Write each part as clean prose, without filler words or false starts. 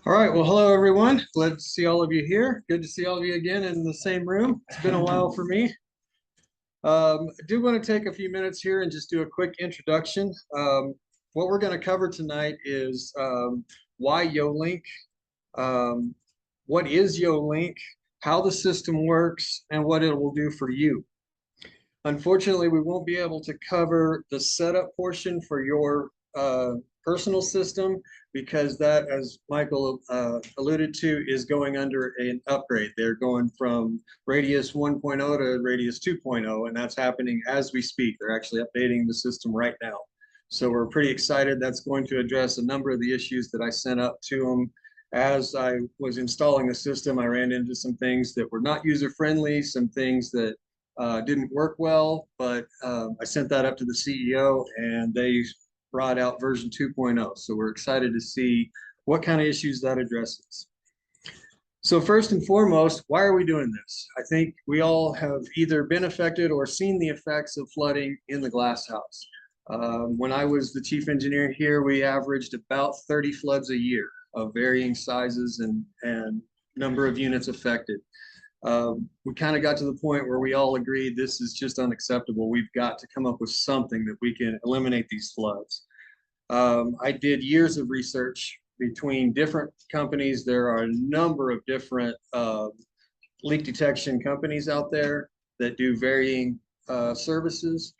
All right, well, hello everyone. Glad to see all of you here. Good to see all of you again in the same room. It's been a while for me. I do want to take a few minutes here and just do a quick introduction. What we're going to cover tonight is why YoLink, um, what is YoLink, how the system works, and what it will do for you. Unfortunately, we won't be able to cover the setup portion for your personal system because that, as Michael alluded to, is going under an upgrade. They're going from Radius 1.0 to Radius 2.0, and that's happening as we speak. They're actually updating the system right now. So we're pretty excited. That's going to address a number of the issues that I sent up to them. As I was installing the system, I ran into some things that were not user-friendly, some things that didn't work well, but I sent that up to the CEO and they brought out version 2.0. So we're excited to see what kind of issues that addresses. So first and foremost, why are we doing this? I think we all have either been affected or seen the effects of flooding in the glass house. When I was the chief engineer here, we averaged about 30 floods a year of varying sizes and number of units affected. We kind of got to the point where we all agreed this is just unacceptable. We've got to come up with something that we can eliminate these floods. I did years of research between different companies. There are a number of different leak detection companies out there that do varying services.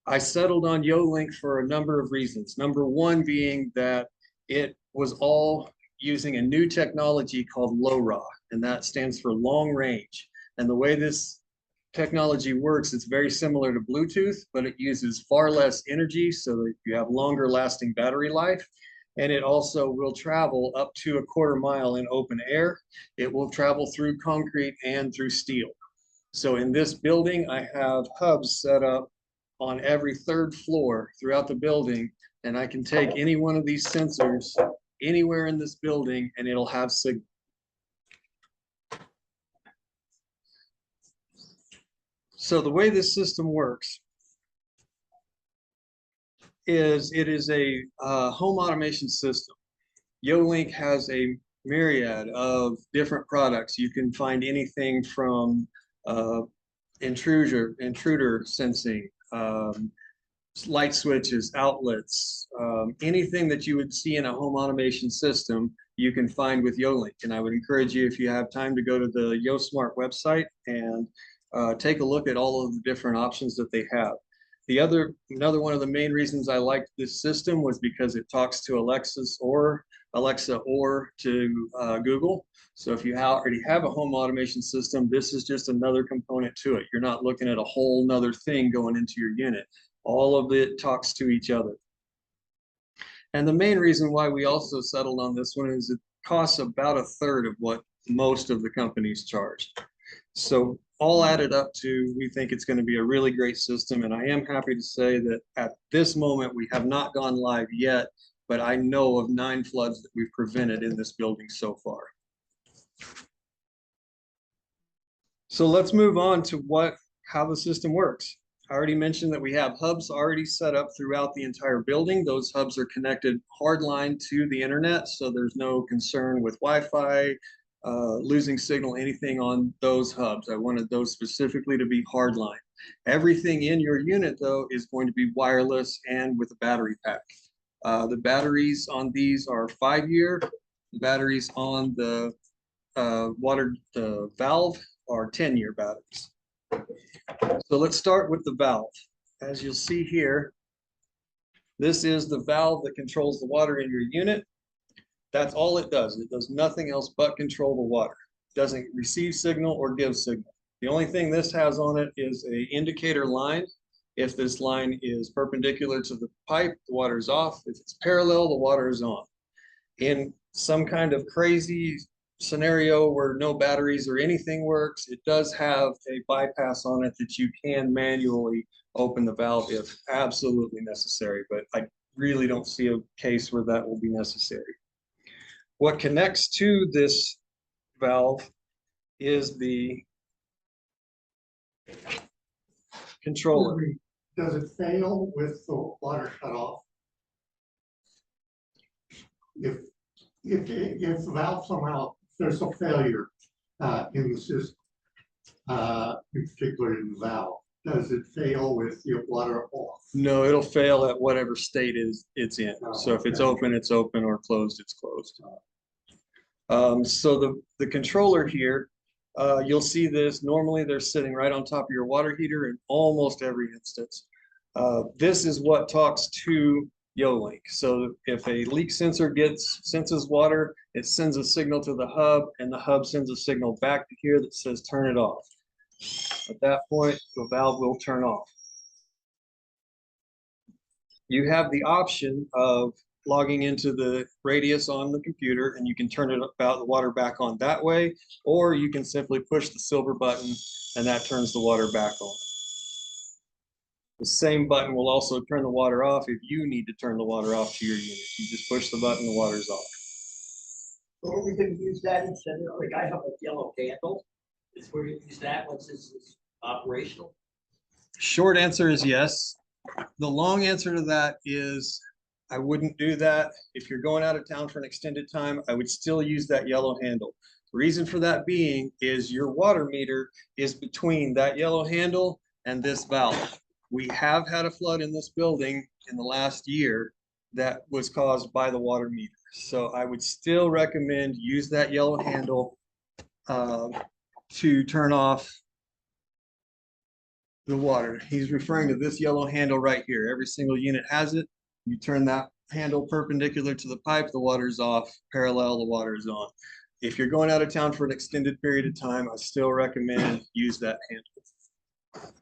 I settled on YoLink for a number of reasons. Number one being that it was all using a new technology called LoRa, and that stands for long range. And the way this technology works, it's very similar to Bluetooth, but it uses far less energy so that you have longer lasting battery life. And it also will travel up to 1/4 mile in open air. It will travel through concrete and through steel. So in this building, I have hubs set up on every 3rd floor throughout the building, and I can take any one of these sensors anywhere in this building and it'll have signal. So the way this system works is it is a home automation system. YoLink has a myriad of different products. You can find anything from intruder sensing, light switches, outlets, anything that you would see in a home automation system, you can find with YoLink. And I would encourage you, if you have time, to go to the YoSmart website and take a look at all of the different options that they have. Another one of the main reasons I liked this system was because it talks to Alexa or to Google. So if you already have a home automation system, this is just another component to it. You're not looking at a whole nother thing going into your unit. All of it talks to each other. And the main reason why we also settled on this one is it costs about 1/3 of what most of the companies charge. So all added up to, we think it's going to be a really great system. And I am happy to say that at this moment, we have not gone live yet, but I know of 9 floods that we've prevented in this building so far. So let's move on to how the system works. I already mentioned that we have hubs already set up throughout the entire building. Those hubs are connected hardline to the internet, so there's no concern with Wi-Fi, losing signal, anything on those hubs. I wanted those specifically to be hardline. Everything in your unit, though, is going to be wireless and with a battery pack. The batteries on these are 5-year. The batteries on the valve are 10-year batteries. So let's start with the valve. As you'll see here, this is the valve that controls the water in your unit. That's all it does. It does nothing else but control the water. It doesn't receive signal or give signal. The only thing this has on it is an indicator line. If this line is perpendicular to the pipe, the water is off. If it's parallel, the water is on. In some kind of crazy scenario where no batteries or anything works, it does have a bypass on it that you can manually open the valve if absolutely necessary, but I really don't see a case where that will be necessary. What connects to this valve is the controller. Does it fail with the water shut off? If if the valve somehow, if there's a failure, in the system, in particular in the valve, does it fail with the water off? No, it'll fail at whatever state it's in. So if it's open, it's open, or closed, it's closed. So the controller here, you'll see this, normally they're sitting right on top of your water heater in almost every instance. This is what talks to YoLink. So if a leak sensor senses water, it sends a signal to the hub, and the hub sends a signal back to here that says turn it off. At that point, the valve will turn off. You have the option of logging into the radius on the computer, and you can turn it about the water back on that way, or you can simply push the silver button and that turns the water back on. The same button will also turn the water off if you need to turn the water off to your unit. You just push the button, the water's off. Or we can use that instead of, like, I have a yellow candle. Is where you use that once this is operational? Short answer is yes. The long answer to that is I wouldn't do that. If you're going out of town for an extended time, I would still use that yellow handle. The reason for that being is your water meter is between that yellow handle and this valve. We have had a flood in this building in the last year that was caused by the water meter. So I would still recommend use that yellow handle to turn off the water. He's referring to this yellow handle right here. Every single unit has it. You turn that handle perpendicular to the pipe, the water's off. Parallel, the water is on. If you're going out of town for an extended period of time, I still recommend use that handle.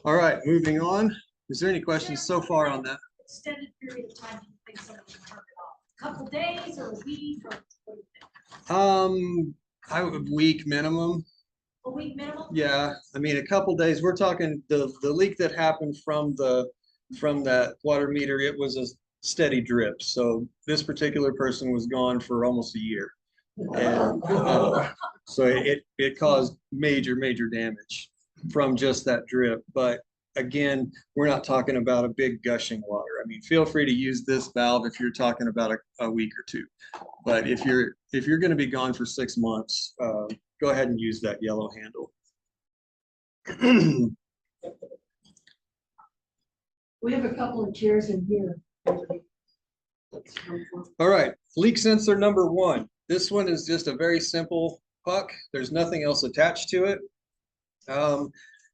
All right, moving on. Is there any questions so far on that? Extended period of time, do you think someone can turn it off? A couple days or a week or what do you think? I would week minimum. A week minimum? Yeah, I mean, a couple days. We're talking the leak that happened from that water meter. It was a steady drip. So this particular person was gone for almost a year, and so it caused major damage from just that drip. But again, we're not talking about a big gushing water. I mean, feel free to use this valve if you're talking about a week or two. But if you're going to be gone for 6 months, go ahead and use that yellow handle. We have a couple of chairs in here. All right, leak sensor number 1. This one is just a very simple puck. There's nothing else attached to it.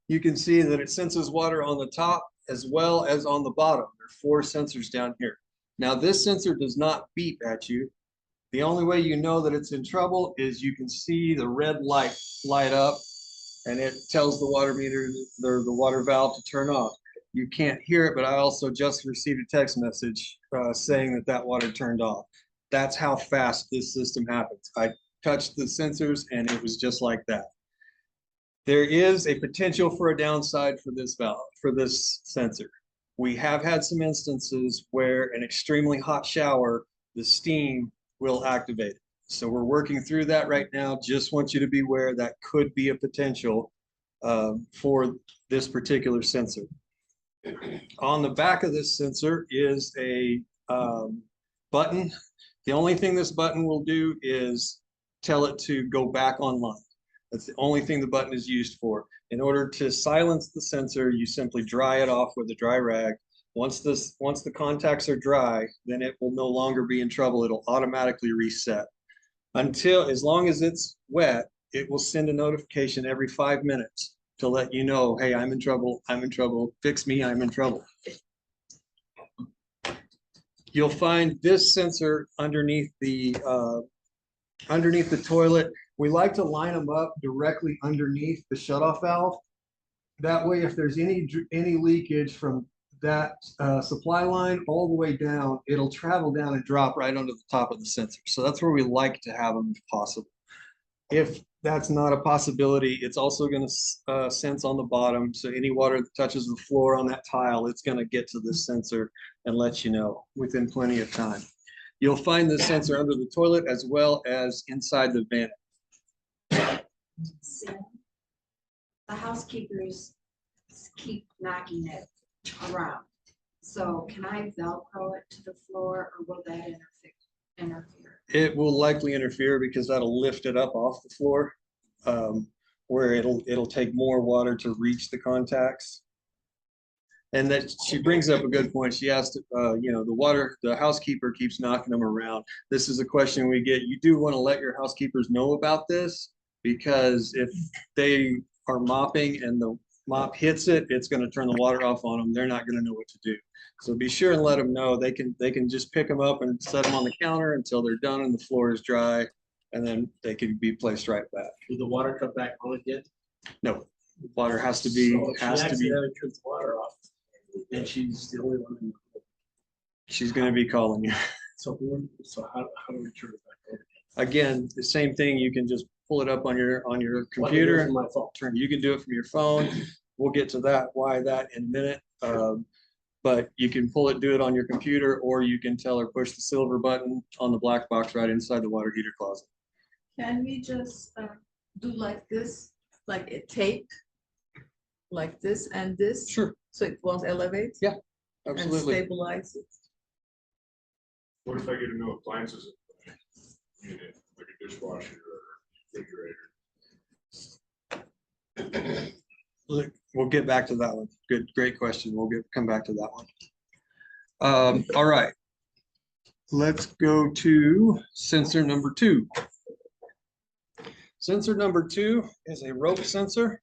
You can see that it senses water on the top as well as on the bottom. There are 4 sensors down here. Now this sensor does not beep at you. The only way you know that it's in trouble is you can see the red light light up, and it tells the water meter, the water valve to turn off. You can't hear it, but I also just received a text message saying that water turned off. That's how fast this system happens. I touched the sensors and it was just like that. There is a potential for a downside for this valve, for this sensor. We have had some instances where an extremely hot shower, the steam will activate it. So we're working through that right now. Just want you to be aware that could be a potential for this particular sensor. On the back of this sensor is a button. The only thing this button will do is tell it to go back online. That's the only thing the button is used for. In order to silence the sensor, you simply dry it off with a dry rag. Once the contacts are dry, then it will no longer be in trouble. It'll automatically reset. As long as it's wet, it will send a notification every 5 minutes to let you know, hey, I'm in trouble, fix me, I'm in trouble. You'll find this sensor underneath the toilet. We like to line them up directly underneath the shutoff valve. That way, if there's any leakage from that supply line all the way down, it'll travel down and drop right onto the top of the sensor. So that's where we like to have them if possible. If that's not a possibility, it's also going to sense on the bottom. So any water that touches the floor on that tile, it's going to get to this sensor and let you know within plenty of time. You'll find this sensor under the toilet as well as inside the vent. The housekeepers keep knocking it around. So can I Velcro it to the floor, or will that interfere? interfere? It will likely interfere because that'll lift it up off the floor. Where it'll take more water to reach the contacts. And that she brings up a good point. She asked, the housekeeper keeps knocking them around. This is a question we get. You do want to let your housekeepers know about this, because if they are mopping and the mop hits it, it's going to turn the water off on them. They're not going to know what to do. So be sure and let them know. They can just pick them up and set them on the counter until they're done and the floor is dry, and then they can be placed right back. Will the water come back on again? No, water has to be, So if she has to be, accidentally turns the water off, then she's the only one. she's going to be calling you. So how do we turn it back on? Again, the same thing, you can just pull it up on your Well, I can do it computer, from my phone. you can do it from your phone. We'll get to that, why that in a minute. But you can do it on your computer, or you can tell her push the silver button on the black box right inside the water heater closet. Can we just do like this, like a tape? Like this and this? Sure, So it won't elevate? Yeah, And absolutely. stabilize it? What if I get a new appliances in it, like a dishwasher or refrigerator? Look, we'll get back to that one. Great question. We'll come back to that one. All right. Let's go to sensor number 2. Sensor number 2 is a rope sensor,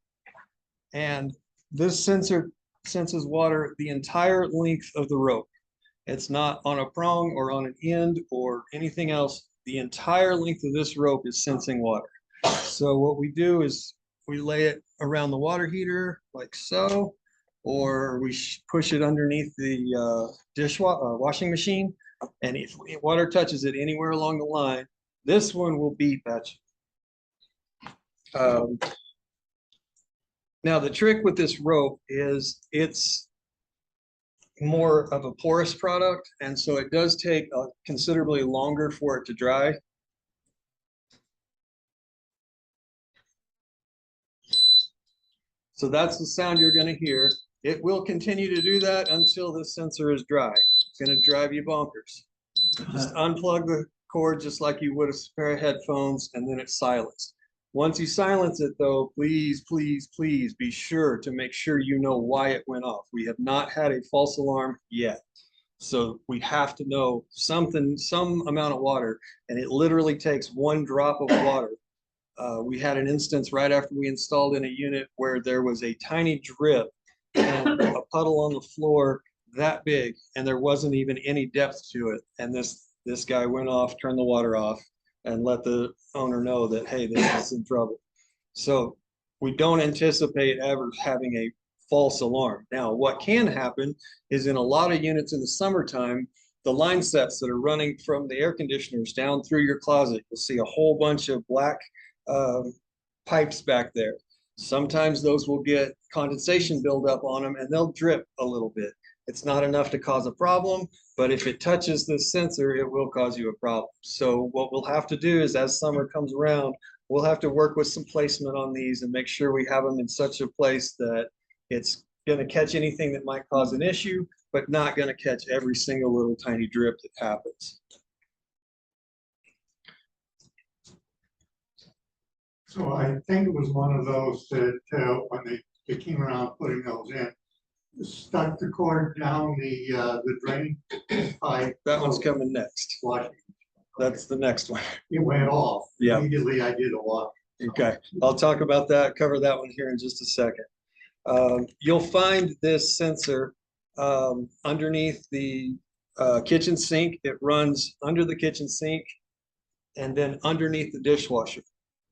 and this sensor senses water the entire length of the rope. It's not on a prong or on an end or anything else. The entire length of this rope is sensing water. So what we do is we lay it around the water heater like so, or we push it underneath the washing machine. And if water touches it anywhere along the line, this one will beep at you. Now the trick with this rope is it's more of a porous product, and so it does take considerably longer for it to dry. So that's the sound you're going to hear. It will continue to do that until this sensor is dry. It's going to drive you bonkers. Just unplug the cord just like you would a pair of headphones, and then it's silenced. Once you silence it though, please, please, please be sure to make sure you know why it went off. We have not had a false alarm yet. So we have to know some amount of water, and it literally takes one drop of water. We had an instance right after we installed in a unit where there was a tiny drip and a puddle on the floor that big, and there wasn't even any depth to it. And this guy went off, turned the water off, and let the owner know that, hey, this is in trouble. So we don't anticipate ever having a false alarm. Now, what can happen is in a lot of units in the summertime, the line sets that are running from the air conditioners down through your closet, you'll see a whole bunch of black pipes back there. Sometimes those will get condensation buildup on them, and they'll drip a little bit. It's not enough to cause a problem, but if it touches this sensor, it will cause you a problem. So what we'll have to do is, as summer comes around, we'll have to work with some placement on these and make sure we have them in such a place that it's going to catch anything that might cause an issue, but not going to catch every single little tiny drip that happens. So I think it was one of those that when they came around putting those in, stuck the cord down the drain pipe. That one's coming next. Washing. That's the next one. It went off. Yeah. Immediately I did a wash. Okay, I'll talk about that, cover that one here in just a second. You'll find this sensor underneath the kitchen sink. It runs under the kitchen sink and then underneath the dishwasher.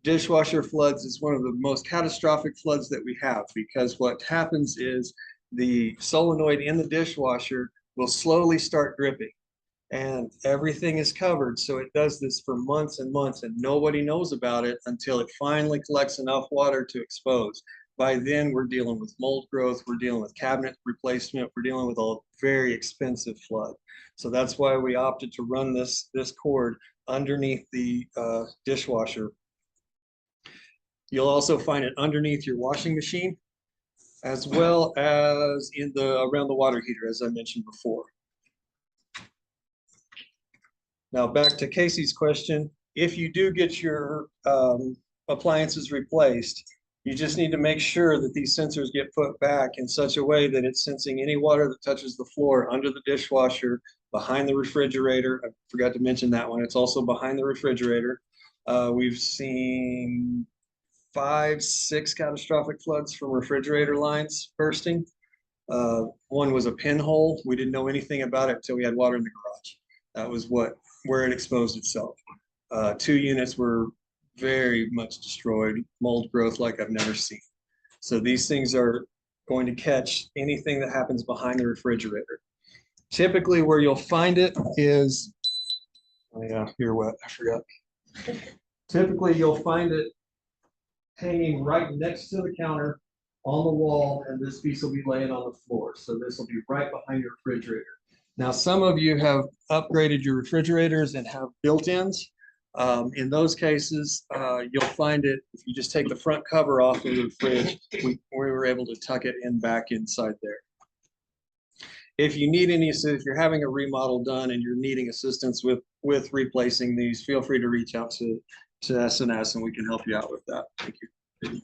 Dishwasher floods is one of the most catastrophic floods that we have, because what happens is the solenoid in the dishwasher will slowly start dripping, and everything is covered. So it does this for months and months, and nobody knows about it until it finally collects enough water to expose. By then we're dealing with mold growth, we're dealing with cabinet replacement, we're dealing with a very expensive flood. So that's why we opted to run this cord underneath the dishwasher. You'll also find it underneath your washing machine, as well as around the water heater, as I mentioned before. Now, back to Casey's question, if you do get your appliances replaced, you just need to make sure that these sensors get put back in such a way that it's sensing any water that touches the floor under the dishwasher, behind the refrigerator. I forgot to mention that one. It's also behind the refrigerator. We've seen 5, 6 catastrophic floods from refrigerator lines bursting. One was a pinhole. We didn't know anything about it until we had water in the garage. That was where it exposed itself. 2 units were very much destroyed, mold growth like I've never seen. So these things are going to catch anything that happens behind the refrigerator. Typically where you'll find it is, oh yeah, you're wet, I forgot. Typically you'll find it hanging right next to the counter on the wall, and this piece will be laying on the floor. So this will be right behind your refrigerator. Now, some of you have upgraded your refrigerators and have built-ins. In those cases, you'll find it, if you just take the front cover off of the fridge, we were able to tuck it in back inside there. If you need any, so if you're having a remodel done and you're needing assistance with replacing these, feel free to reach out to S&S and we can help you out with that. Thank you.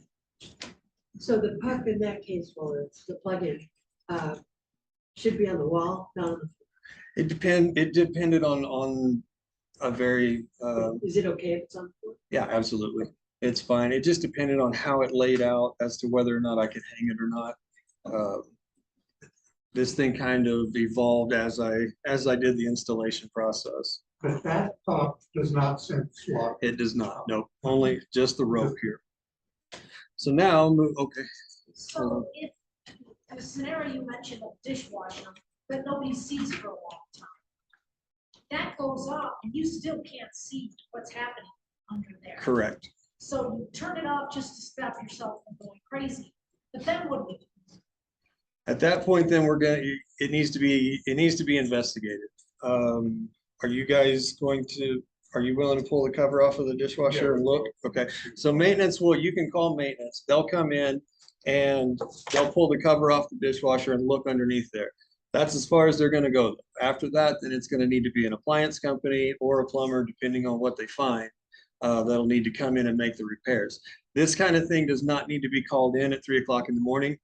So the puck in that case, for it's the plug-in, should be on the wall, not on the. It depended on a very, Is it okay if it's on the floor? yeah, absolutely. It's fine. It just depended on how it laid out as to whether or not I could hang it or not. This thing kind of evolved as I did the installation process. But that top does not sense water. It does not, no, only just the rope here. So now, okay. So if the scenario you mentioned of dishwasher that nobody sees for a long time, that goes off and you still can't see what's happening under there. Correct. So you turn it off just to stop yourself from going crazy. But then what do we do? At that point, then it needs to be investigated. Are you guys are you willing to pull the cover off of the dishwasher and look? Okay, so maintenance, you can call maintenance. They'll come in and they'll pull the cover off the dishwasher and look underneath there. That's as far as they're gonna go. After that, then it's gonna need to be an appliance company or a plumber, depending on what they find, that'll need to come in and make the repairs. This kind of thing does not need to be called in at 3 o'clock in the morning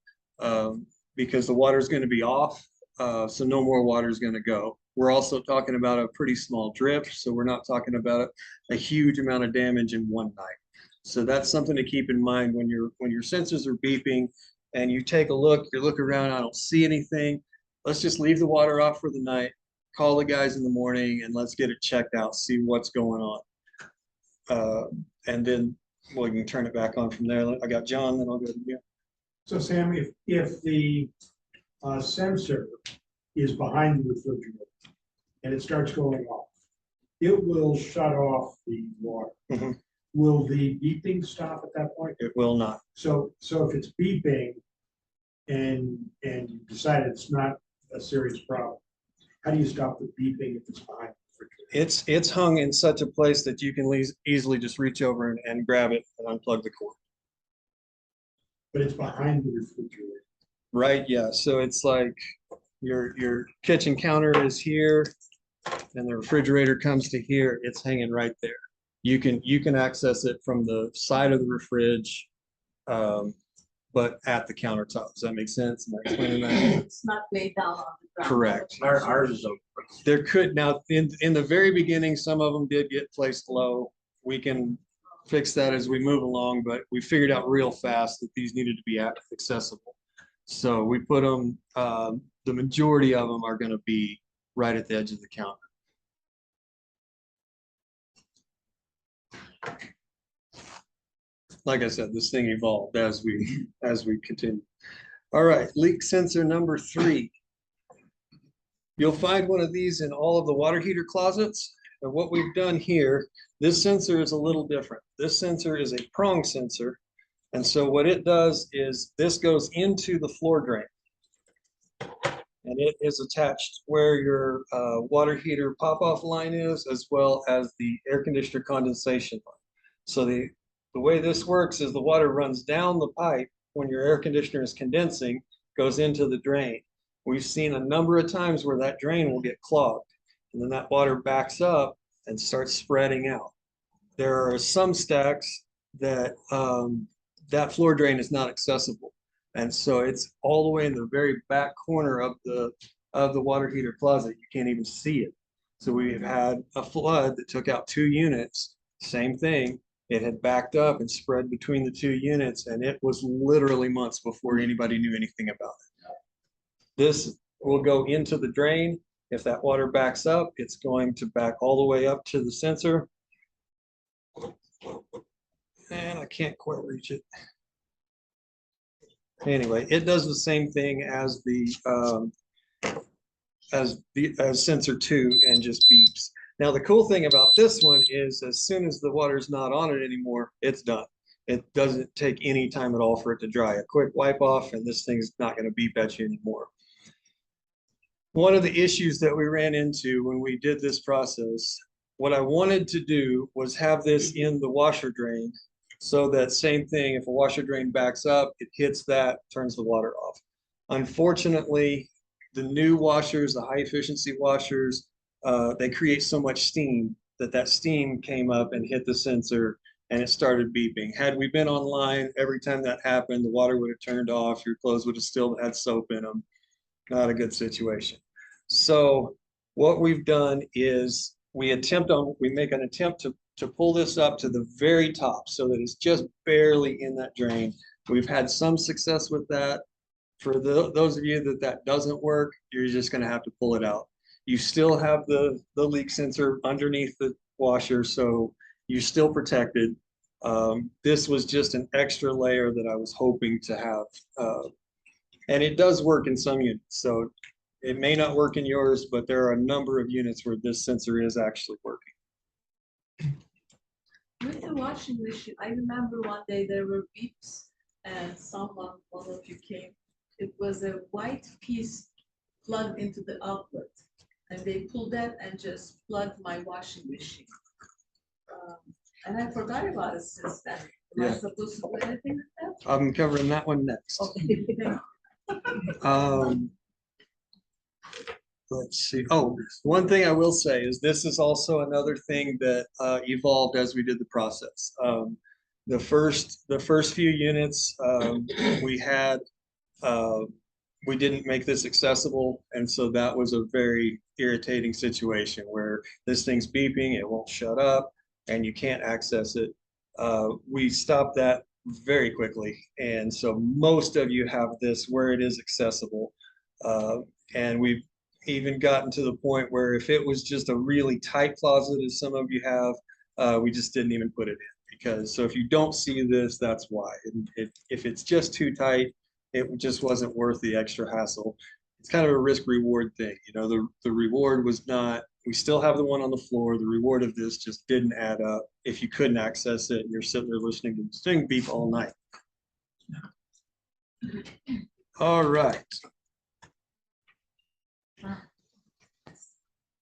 because the water is gonna be off, so no more water is gonna go. We're also talking about a pretty small drip, so we're not talking about a huge amount of damage in one night. So that's something to keep in mind when your sensors are beeping and you take a look, you look around, I don't see anything. Let's just leave the water off for the night, call the guys in the morning, and let's get it checked out, see what's going on. And then we can turn it back on from there. I got John, then I'll go to you. So Sam, if the sensor is behind the refrigerator and it starts going off, it will shut off the water. Mhm. Will the beeping stop at that point? It will not. So if it's beeping and you decide it's not a serious problem, how do you stop the beeping if it's behind the refrigerator? It's hung in such a place that you can easily just reach over and grab it and unplug the cord. But it's behind the refrigerator. Right, yeah, so it's like your kitchen counter is here and the refrigerator comes to here, it's hanging right there. You can access it from the side of the fridge, but at the countertop. Does that make sense? Am I explaining that? It's not laid down on the ground. Correct. Ours is open. There could, now, in the very beginning, some of them did get placed low. We can fix that as we move along, but we figured out real fast that these needed to be accessible. So we put them, the majority of them are gonna be right at the edge of the counter. Like I said, this thing evolved as we continue. All right, leak sensor number 3. You'll find one of these in all of the water heater closets. And what we've done here, this sensor is a little different. This sensor is a prong sensor. And so what it does is this goes into the floor drain. And it is attached where your water heater pop-off line is, as well as the air conditioner condensation line. So the way this works is the water runs down the pipe when your air conditioner is condensing, goes into the drain. We've seen a number of times where that drain will get clogged, and then that water backs up and starts spreading out. There are some stacks that that floor drain is not accessible. And so it's all the way in the very back corner of the water heater closet. You can't even see it. So we've had a flood that took out 2 units, same thing. It had backed up and spread between the 2 units, and it was literally months before anybody knew anything about it. This will go into the drain. If that water backs up, it's going to back all the way up to the sensor. And I can't quite reach it. Anyway, it does the same thing as sensor 2 and just beeps. Now, the cool thing about this one is as soon as the water's not on it anymore, it's done. It doesn't take any time at all for it to dry. A quick wipe off and this thing's not going to beep at you anymore. One of the issues that we ran into when we did this process, what I wanted to do was have this in the washer drain so that same thing, if a washer drain backs up, it hits that, turns the water off. Unfortunately, the new washers, the high efficiency washers, they create so much steam that steam came up and hit the sensor and it started beeping. Had we been online, every time that happened, the water would have turned off, your clothes would have still had soap in them. Not a good situation. So what we've done is we make an attempt to pull this up to the very top so that it's just barely in that drain. We've had some success with that. For those of you that doesn't work, you're just going to have to pull it out. You still have the leak sensor underneath the washer, so you're still protected. This was just an extra layer that I was hoping to have. And it does work in some units. So it may not work in yours, but there are a number of units where this sensor is actually working. With the washing machine, I remember one day there were beeps and one of you came. It was a white piece plugged into the outlet. And they pulled that and just plugged my washing machine. And I forgot about it since then. Am I supposed to do anything with that? I'm covering that one next. Okay. Let's see. Oh, one thing I will say is this is also another thing that evolved as we did the process. The first few units we didn't make this accessible, and so that was a very irritating situation where this thing's beeping, it won't shut up, and you can't access it. We stopped that very quickly, and so most of you have this where it is accessible, and we've even gotten to the point where if it was just a really tight closet, as some of you have, we just didn't even put it in, because so if you don't see this, that's why. If it's just too tight, it just wasn't worth the extra hassle. It's kind of a risk reward thing. You know, the reward was not, we still have the one on the floor. The reward of this just didn't add up if you couldn't access it and you're sitting there listening to this thing beep all night. All right.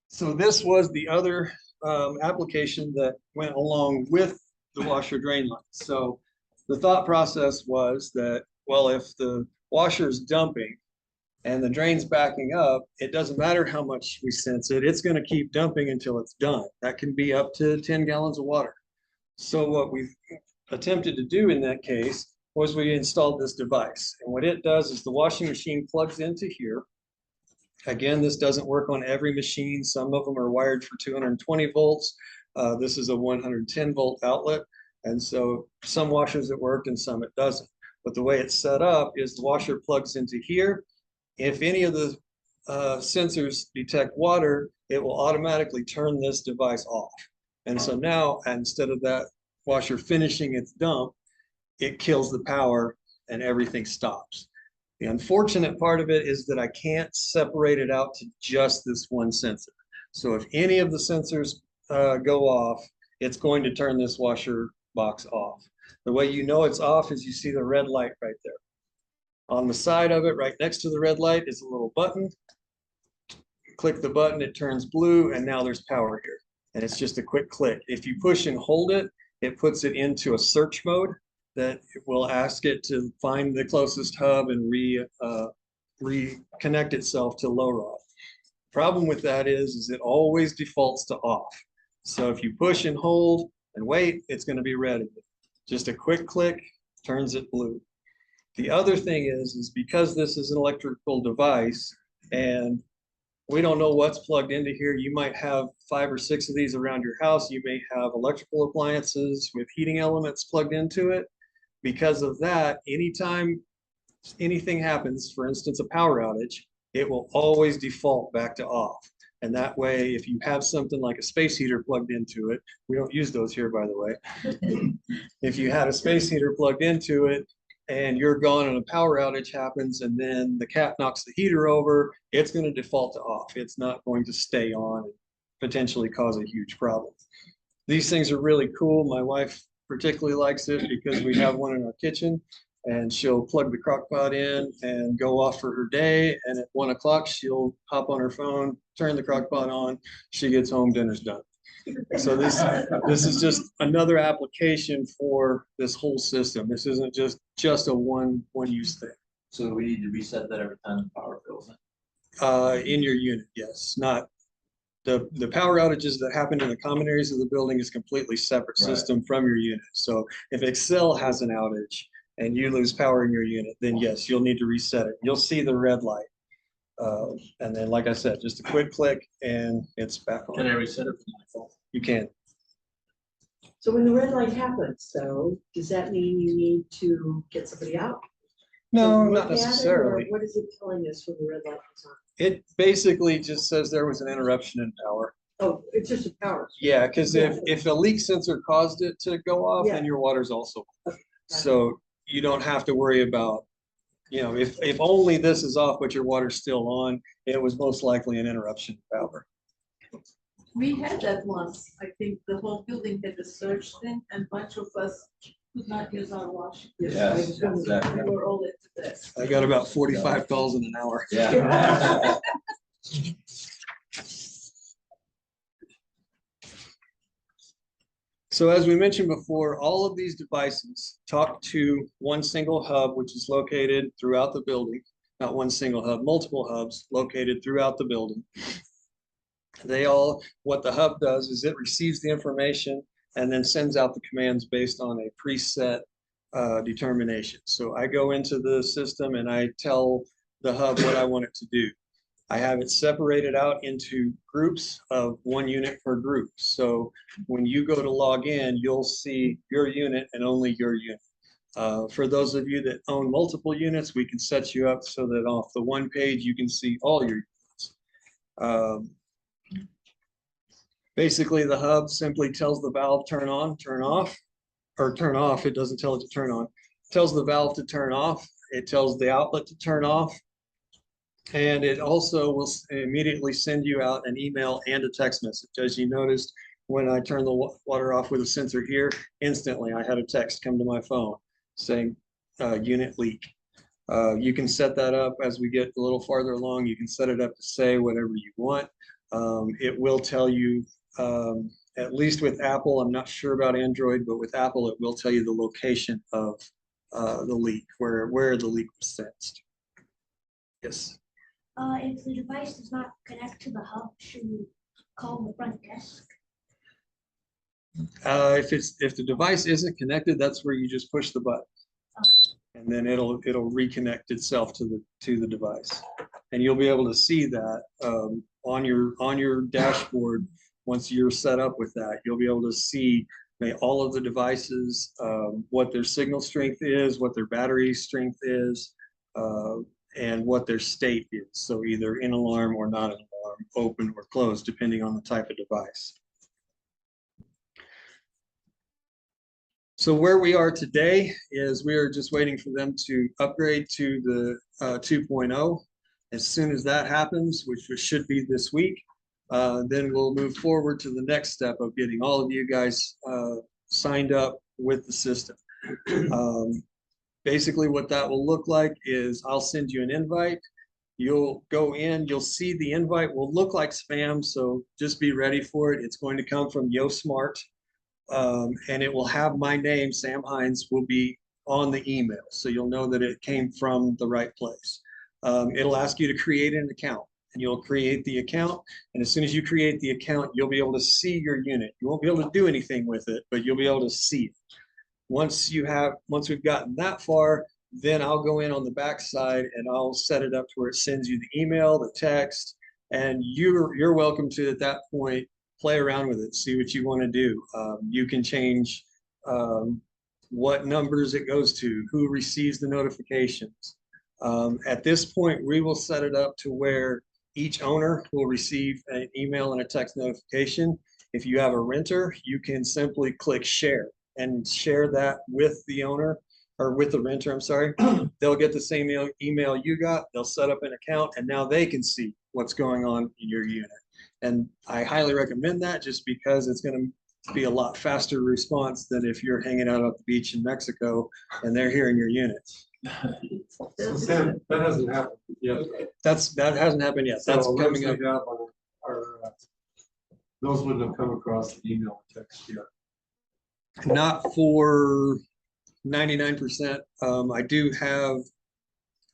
So this was the other application that went along with the washer drain line. So the thought process was that, well, if the washer is dumping and the drain's backing up, it doesn't matter how much we sense it, it's going to keep dumping until it's done. That can be up to 10 gallons of water. So what we've attempted to do in that case was we installed this device. And what it does is the washing machine plugs into here. Again, this doesn't work on every machine. Some of them are wired for 220 volts. This is a 110 volt outlet. And so some washers it worked and some it doesn't. But the way it's set up is the washer plugs into here. If any of the sensors detect water, it will automatically turn this device off. And so now, instead of that washer finishing its dump, it kills the power and everything stops. The unfortunate part of it is that I can't separate it out to just this one sensor. So if any of the sensors go off, it's going to turn this washer box off. The way you know it's off is you see the red light right there. On the side of it, right next to the red light, is a little button. Click the button, it turns blue, and now there's power here. And it's just a quick click. If you push and hold it, it puts it into a search mode that will ask it to find the closest hub and reconnect itself to low rod. Problem with that is it always defaults to off. So if you push and hold and wait, it's going to be red again. Just a quick click turns it blue. The other thing is because this is an electrical device and we don't know what's plugged into here. You might have 5 or 6 of these around your house. You may have electrical appliances with heating elements plugged into it. Because of that, anytime anything happens, for instance, a power outage, it will always default back to off. And that way, if you have something like a space heater plugged into it, we don't use those here, by the way. If you had a space heater plugged into it and you're gone and a power outage happens and then the cat knocks the heater over, it's going to default to off. It's not going to stay on and potentially cause a huge problem. These things are really cool. My wife particularly likes it because we have one in our kitchen. And she'll plug the crock pot in and go off for her day. And at 1 o'clock, she'll hop on her phone, turn the crock pot on. She gets home, dinner's done. So this is just another application for this whole system. This isn't just a one use thing. So we need to reset that every time the power goes in. In your unit, yes. Not the power outages that happen in the common areas of the building is completely separate system from your unit. So if Excel has an outage, and you lose power in your unit, then yes, you'll need to reset it. You'll see the red light. And then, like I said, just a quick click and it's back on. Can I reset it from my phone? You can. So when the red light happens, though, does that mean you need to get somebody out? No, to not look at it, or necessarily. what is it telling us when the red light is on? It basically just says there was an interruption in power. Oh, it's just a power. Yeah, because if a leak sensor caused it to go off, Yeah. then your water's also off. Okay. So you don't have to worry about, if only this is off, but your water's still on, it was most likely an interruption in power. We had that once. I think the whole building had a surge thing and a bunch of us could not use our washing. Yes, We were all into this. I got about 45 calls in an hour. Yeah. So as we mentioned before, all of these devices talk to one single hub, which is located throughout the building. Not one single hub, multiple hubs located throughout the building. What the hub does is it receives the information and then sends out the commands based on a preset determination. So I go into the system and I tell the hub what I want it to do. I have it separated out into groups of 1 unit per group. So when you go to log in, you'll see your unit and only your unit. For those of you that own multiple units, we can set you up so that off the one page, you can see all your units. Basically, the hub simply tells the valve turn on, turn off, or turn off. It doesn't tell it to turn on. It tells the valve to turn off. It tells the outlet to turn off. And it also will immediately send you out an email and a text message. As you noticed, when I turned the water off with a sensor here, instantly I had a text come to my phone saying unit leak. You can set that up as we get a little farther along. You can set it up to say whatever you want. It will tell you, at least with Apple, I'm not sure about Android, but with Apple, it will tell you the location of the leak, where the leak was sensed. Yes. If the device does not connect to the hub, should we call the front desk? If the device isn't connected, that's where you just push the button. And then it'll reconnect itself to the device. And you'll be able to see that on your dashboard. Once you're set up with that, you'll be able to see all of the devices, what their signal strength is, what their battery strength is, and what their state is. So either in alarm or not in alarm, open or closed, depending on the type of device. So where we are today is we are just waiting for them to upgrade to the 2.0. As soon as that happens, which should be this week, then we'll move forward to the next step of getting all of you guys signed up with the system. Basically what that will look like is I'll send you an invite. You'll go in, you'll see the invite will look like spam, so just be ready for it. It's going to come from YoSmart, and it will have my name, Sam Hines, will be on the email, so you'll know that it came from the right place. It'll ask you to create an account. and you'll create the account. And as soon as you create the account, you'll be able to see your unit. You won't be able to do anything with it, but you'll be able to see it. Once we've gotten that far, then I'll go in on the back side and I'll set it up to where it sends you the email, the text, and you're welcome to, at that point, play around with it, see what you want to do. You can change what numbers it goes to, who receives the notifications. At this point, we will set it up to where each owner will receive an email and a text notification. If you have a renter, you can simply click share and share that with the owner, or with the renter, I'm sorry. They'll get the same email you got, they'll set up an account, and now they can see what's going on in your unit. And I highly recommend that, just because it's gonna be a lot faster response than if you're hanging out at the beach in Mexico and they're here in your unit. So Sam, that hasn't happened yet. That hasn't happened yet. That's So coming alerts up. we have are, those wouldn't have come across the email and text yet. Not for 99%. I do have,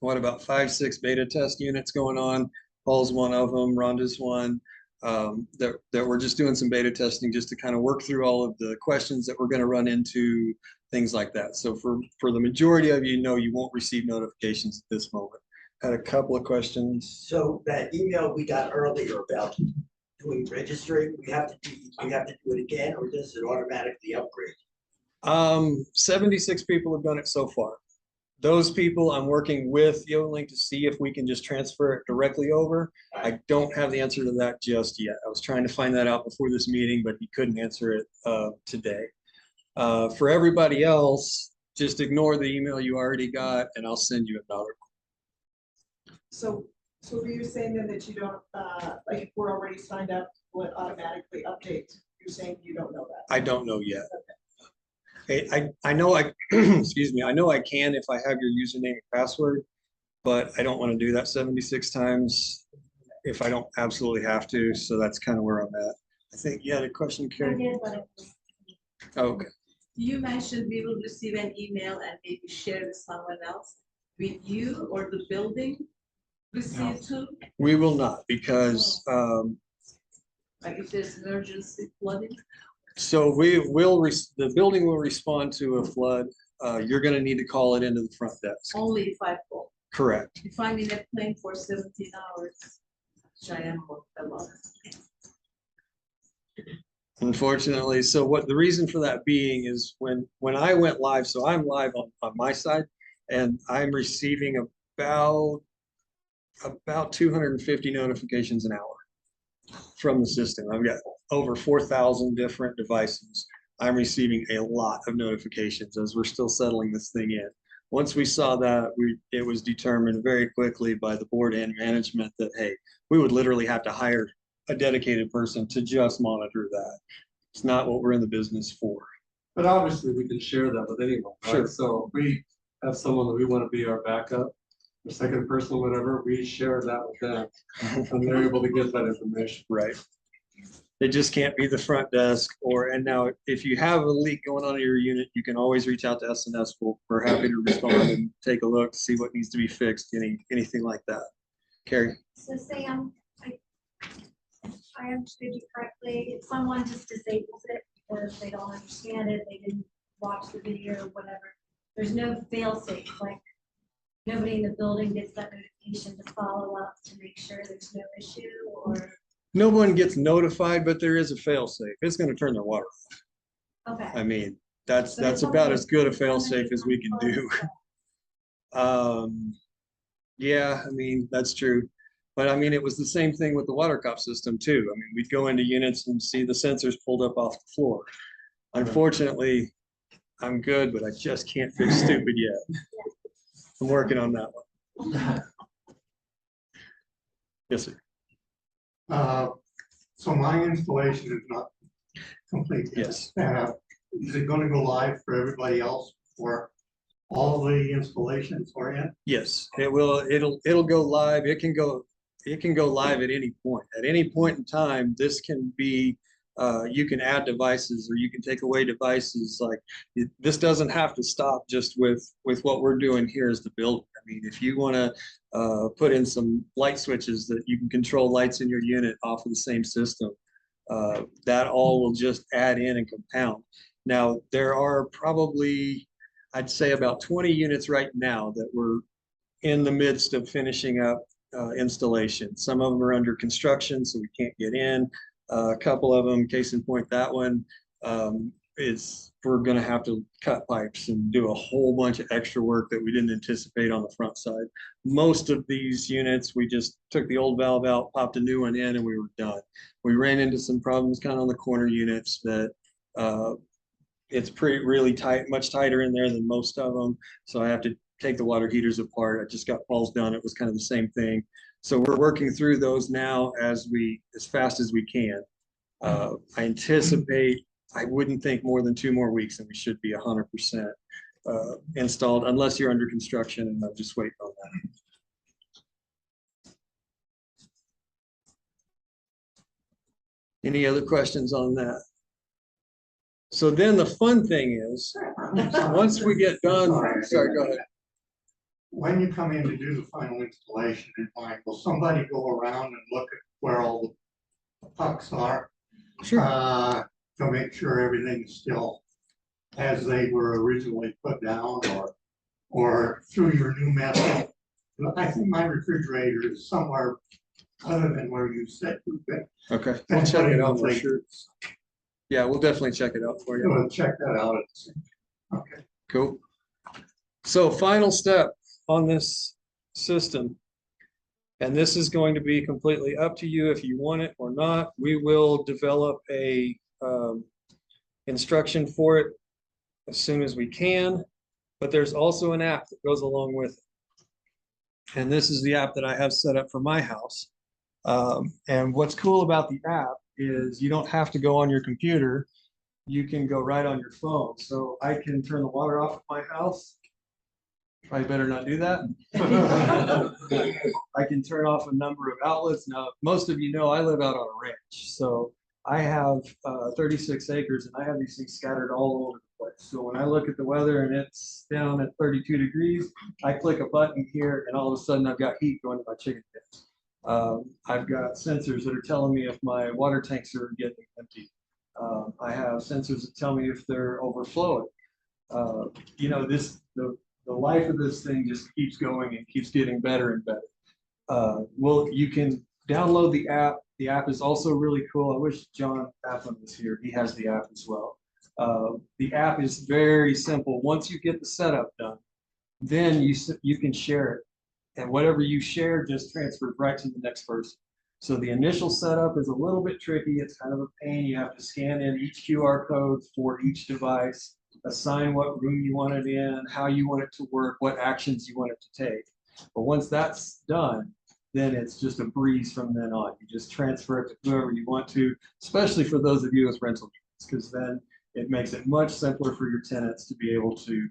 about 5-6 beta test units going on. Paul's one of them, Rhonda's one. That we're just doing some beta testing just to kind of work through all of the questions that we're going to run into, things like that. So for the majority of you, no, you won't receive notifications at this moment. Had a couple of questions. So that email we got earlier about doing registering, we have to do it again, or does it automatically upgrade? 76 people have done it so far. Those people, I'm working with YoLink to see if we can just transfer it directly over. I don't have the answer to that just yet. I was trying to find that out before this meeting, but he couldn't answer it today. For everybody else, just ignore the email you already got and I'll send you another one. So were you saying then that you don't, like if we're already signed up, will it automatically update? You're saying you don't know that? I don't know yet. I know excuse me, I know I can if I have your username and password, but I don't want to do that 76 times if I don't absolutely have to. So that's kind of where I'm at. I think you had a question, Carrie? Okay. You mentioned we will receive an email and maybe share with someone else. Will you or the building receive too? We will not, because Like if there's emergency flooding? so the building will respond to a flood. You're going to need to call it into the front desk. Only if I call. Correct. If I'm in a plane for 17 hours, which I am a lot. Unfortunately, so the reason for that being is when I went live, so I'm live on my side, and I'm receiving about 250 notifications an hour from the system. I've got over 4,000 different devices. I'm receiving a lot of notifications as we're still settling this thing in. Once we saw that, it was determined very quickly by the board and management that, hey, we would literally have to hire a dedicated person to just monitor that. It's not what we're in the business for. But obviously we can share that with anyone, right? Sure. So if we have someone that we want to be our backup, the second person, whatever, we share that with them and they're able to get that information. Right. It just can't be the front desk and now if you have a leak going on in your unit, you can always reach out to SNS. We're happy to respond and take a look, see what needs to be fixed, anything like that. Carrie? So Sam, I understood you correctly, if someone just disables it because they don't understand it, they didn't watch the video or whatever, there's no fail safe, like nobody in the building gets that notification to follow up to make sure there's no issue, or? No one gets notified, but there is a fail safe. It's going to turn their water off. Okay. I mean, that's So it's about only- as good a fail it's only safe as we can do. components. Yeah, I mean, that's true. But I mean, it was the same thing with the water cop system too. I mean, we'd go into units and see the sensors pulled up off the floor. Unfortunately, I'm good, but I just can't fix stupid yet. I'm working on that one. Yes, sir. So my installation is not complete yet. Yes. Is it gonna go live for everybody else for all the installations or in? Yes, it will. It'll go live. It can go live at any point. At any point in time, this can be You can add devices or you can take away devices. Like this doesn't have to stop just with what we're doing here as the builder. I mean, if you want to put in some light switches that you can control lights in your unit off of the same system, that all will just add in and compound. Now, there are probably, I'd say about 20 units right now that we're in the midst of finishing up installation. Some of them are under construction, so we can't get in. A couple of them, case in point, that one is we're going to have to cut pipes and do a whole bunch of extra work that we didn't anticipate on the front side. Most of these units, we just took the old valve out, popped a new one in, and we were done. We ran into some problems kind of on the corner units that it's really tight, much tighter in there than most of them. So I have to take the water heaters apart. I just got Paul's done. It was kind of the same thing. So we're working through those now as fast as we can. I anticipate, I wouldn't think more than 2 more weeks and we should be 100% installed, unless you're under construction, and I'm just waiting on that. Any other questions on that? So then the fun thing is, once we get done, sorry, go ahead. When you come in to do the final installation in mind, will somebody go around and look at where all the pucks are? Sure. To make sure everything is still as they were originally put down, or through your new method? I think my refrigerator is somewhere other than where you said you've been. Okay, we'll check it out for sure. Yeah, we'll definitely check it out for you. We'll check that out. Okay. Cool. So final step on this system, and this is going to be completely up to you if you want it or not. We will develop a instruction for it as soon as we can, but there's also an app that goes along with it. And this is the app that I have set up for my house. And what's cool about the app is you don't have to go on your computer. You can go right on your phone. So I can turn the water off at my house. Probably better not do that. I can turn off a number of outlets. Now, most of you know I live out on a ranch. So I have 36 acres and I have these things scattered all over the place. So when I look at the weather and it's down at 32 degrees, I click a button here and all of a sudden I've got heat going to my chicken pens. I've got sensors that are telling me if my water tanks are getting empty. I have sensors that tell me if they're overflowing. You know, the life of this thing just keeps going and keeps getting better and better. Well, you can download the app. The app is also really cool. I wish John Appleton was here. He has the app as well. The app is very simple. Once you get the setup done, then you can share it. And whatever you share just transfers right to the next person. So the initial setup is a little bit tricky. It's kind of a pain. You have to scan in each QR code for each device, assign what room you want it in, how you want it to work, what actions you want it to take. But once that's done, then it's just a breeze from then on. You just transfer it to whoever you want to, especially for those of you with rental units, because then it makes it much simpler for your tenants to be able to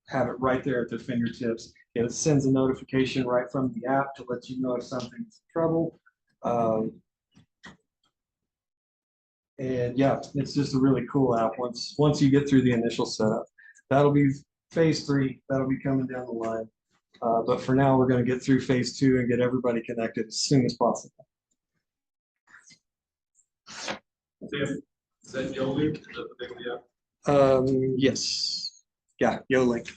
have it right there at their fingertips. It sends a notification right from the app to let you know if something's in trouble. And yeah, it's just a really cool app once you get through the initial setup. That'll be phase 3. That'll be coming down the line. But for now, we're going to get through phase 2 and get everybody connected as soon as possible. Is that YoLink? Is that the name of the app? Yes. Yeah, YoLink.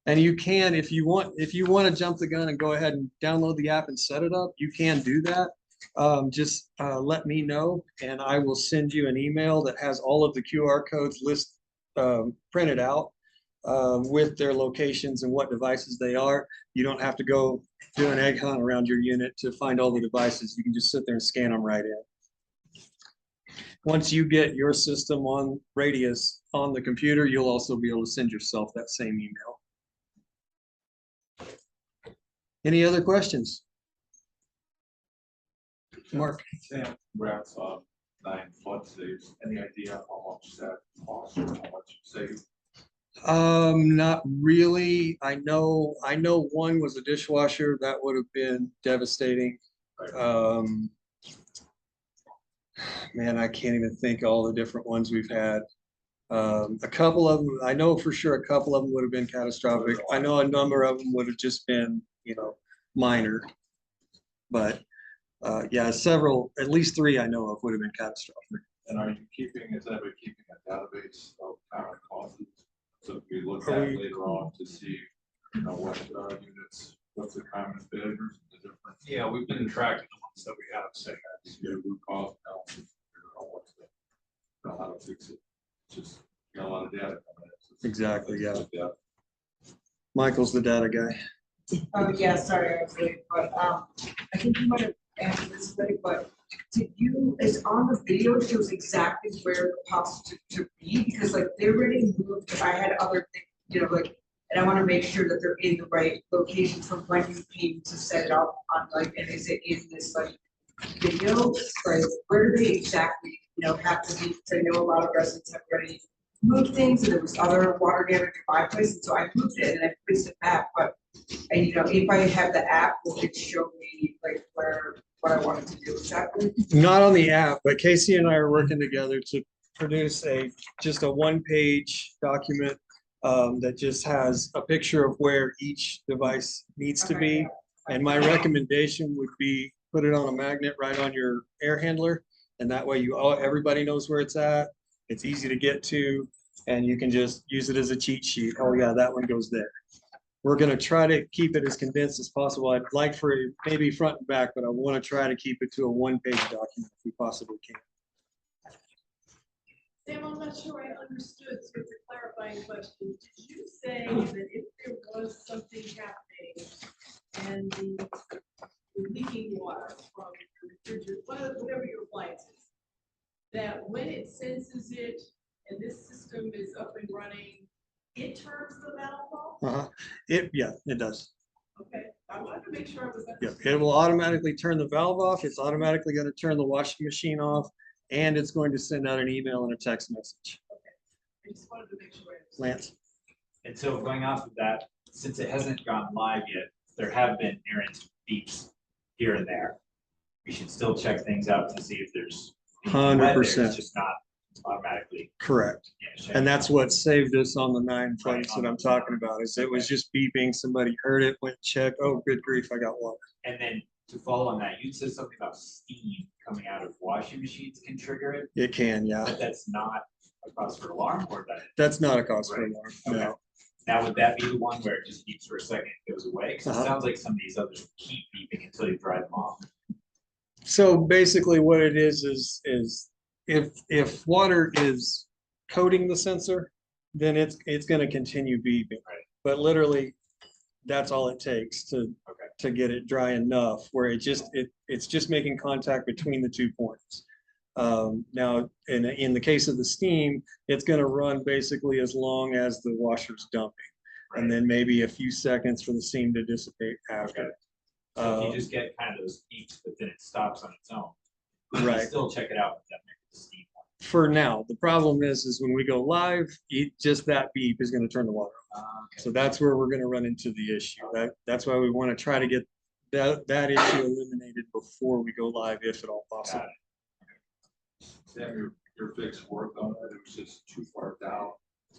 And you can, if you want to jump the gun and go ahead and download the app and set it up, you can do that. Just let me know and I will send you an email that has all of the QR codes printed out with their locations and what devices they are. You don't have to go do an egg hunt around your unit to find all the devices. You can just sit there and scan them right in. Once you get your system on Radius on the computer, you'll also be able to send yourself that same email. Any other questions? Mark. Sam, grabs 9 flood saves. Any idea how much that costs or how much you save? Not really. I know one was a dishwasher that would have been devastating. Man, I can't even think all the different ones we've had. A couple of them, I know for sure a couple of them would have been catastrophic. I know a number of them would have just been, minor. But yeah, several, at least 3 I know of would have been catastrophic. And are you keeping, is anybody keeping a database of current causes? So if we look Are at we- later on to see, what units, what's the common failures, the difference. Yeah, we've been tracking the ones that we have, so. Yeah, root cause analysis, figure out what's the, how to fix it. Just got a lot of data coming in. So it's- Exactly, yeah. Yeah. Michael's the data guy. Yeah, sorry, I was late, but, I think you might have answered this already, but did you, is on the video it shows exactly where the pots to be? Because like they already moved, I had other things, and I wanna make sure that they're in the right location from when you came to set it up on and is it in this video? Like, where do they exactly, have to be? Because I know a lot of residents have already moved things and there was other water damage in my place, and so I moved it and I placed it back, but if I have the app, will it show me what I wanted to do exactly? Not on the app, but Casey and I are working together to produce just a 1-page document that just has a picture of where each device needs to be. And my recommendation would be put it on a magnet right on your air handler. And that way everybody knows where it's at. It's easy to get to, and you can just use it as a cheat sheet. Oh yeah, that one goes there. We're gonna try to keep it as condensed as possible. I'd like for it maybe front and back, but I want to try to keep it to a 1-page document if we possibly can. Sam, I'm not sure I understood, so it's a clarifying question. Did you say that if there was something happening and the leaking water from the refrigerator, whatever your appliance is, that when it senses it and this system is up and running, it turns the valve off? It does. Okay, I wanted to make sure I was. Yep, it will automatically turn the valve off. It's automatically going to turn the washing machine off, and it's going to send out an email and a text message. I just wanted to make sure. Lance? And so going off of that, since it hasn't gone live yet, there have been errant beeps here and there. We should still check things out to see if there's. 100%. It's just not automatically. Correct. And that's what saved us on the 9 floods that I'm talking about, is it was just beeping, somebody heard it, went check, oh, good grief, I got water. And then to follow on that, you said something about steam coming out of washing machines can trigger it, It can, yeah. but that's not a cause for alarm, or that. That's not a cause for alarm, Okay. no. Now, would that be the one where it just beeps for a second, and goes away? Because it sounds like some of these others keep beeping until you drive them off. So basically what it is if water is coating the sensor, then it's gonna continue beeping. Right. But literally, that's all it takes to get it dry enough where it's just making contact between the 2 points. Now, in the case of the steam, it's gonna run basically as long as the washer's dumping. Right. And then maybe a few seconds for the steam to dissipate after. Okay. So if you just get kind of those beeps, but then it stops on its own. You Right. still check it out with that steam. For now, the problem is when we go live, just that beep is gonna turn the water off. Okay. So that's where we're gonna run into the issue. That's why we wanna try to get that issue eliminated before we go live, if at all possible. Sam, your fix worked on it, it was just too far down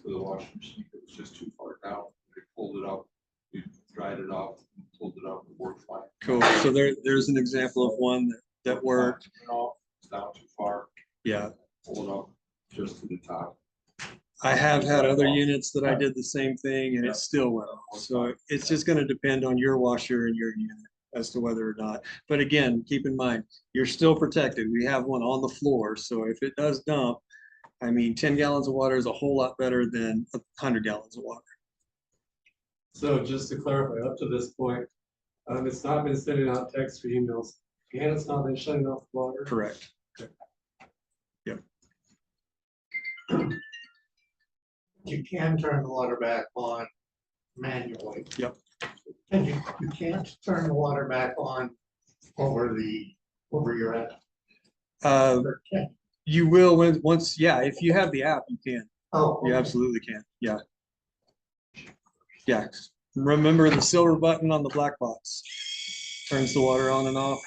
for the washing machine, it was just too far down, we pulled it up, we dried it off, pulled it up, it worked fine. Cool. So there's an example of one that worked. It's down too far, Yeah. pull it up just to the top. I have had other units that I did the same thing and it still went off. So it's just gonna depend on your washer and your unit as to whether or not. But again, keep in mind, you're still protected. We have one on the floor. So if it does dump, 10 gallons of water is a whole lot better than 100 gallons of water. So just to clarify, up to this point, it's not been sending out text or emails, and it's not been shutting off the water. Correct. You can turn the water back on manually. Yep. And you can't turn the water back on over your app. Or can- You will once, yeah, if you have the app, you can. Oh, You okay. absolutely can, yeah. Yeah, remember the silver button on the black box. Turns the water on and off.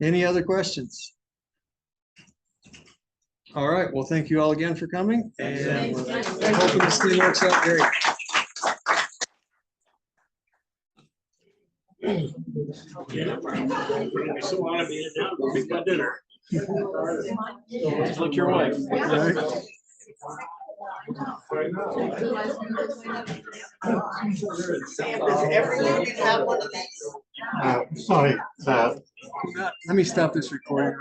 Any other questions? All right, well, thank you all again for coming, and we're hoping this thing works out great. So want to be in now, go make that dinner. Just like your wife. Right? Every year you have one of these. Sorry, Let me stop this recording.